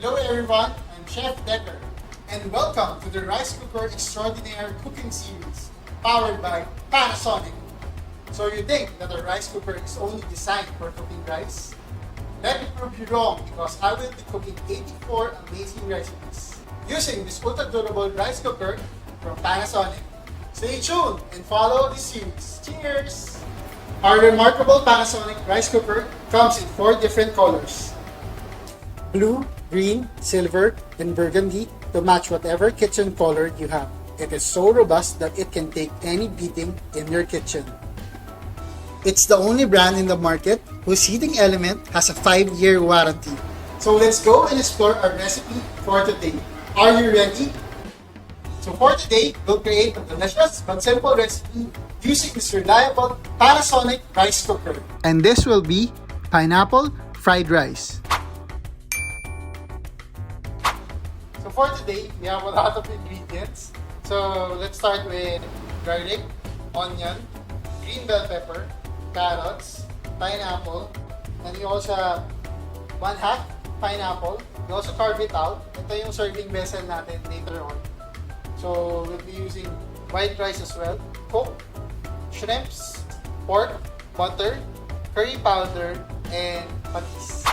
Hello everyone, I'm Chef Decker, and welcome to the Rice Cooker Extraordinary Cooking Series, powered by Panasonic. So you think that a rice cooker is only designed for cooking rice? Let me prove you wrong, because I will be cooking 84 amazing recipes using this ultra-durable rice cooker from Panasonic. Stay tuned and follow this series. Cheers! Our remarkable Panasonic rice cooker comes in 4 different colors: blue, green, silver, and burgundy to match whatever kitchen color you have. It is so robust that it can take any beating in your kitchen. It's the only brand in the market whose heating element has a 5-year warranty. So let's go and explore our recipe for today. Are you ready? So for today, we'll create a delicious but simple recipe using this reliable Panasonic rice cooker. And this will be pineapple fried rice. So for today, we have a lot of ingredients. So let's start with garlic, onion, green bell pepper, carrots, pineapple, and you also have 1/2 pineapple. You also carve it out. Ito yung serving vessel natin later on. So we'll be using white rice as well, cooked shrimps, pork, butter, curry powder, and patis.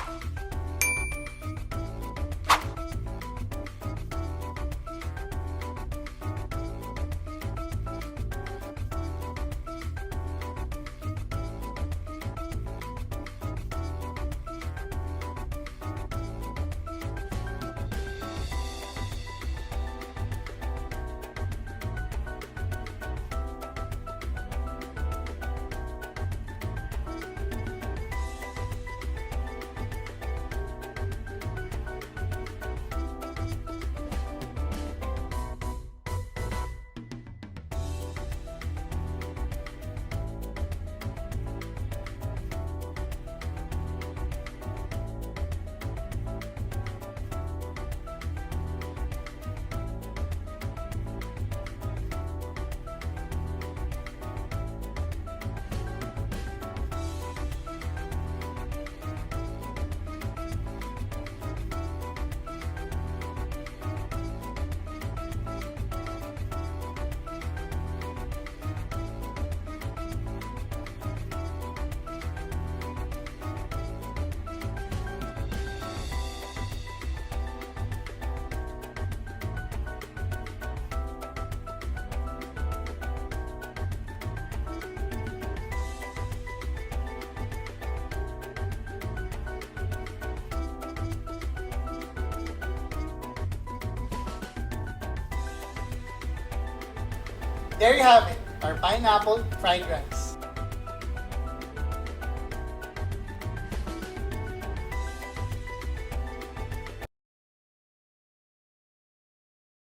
There you have it, our pineapple fried rice.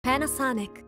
Panasonic.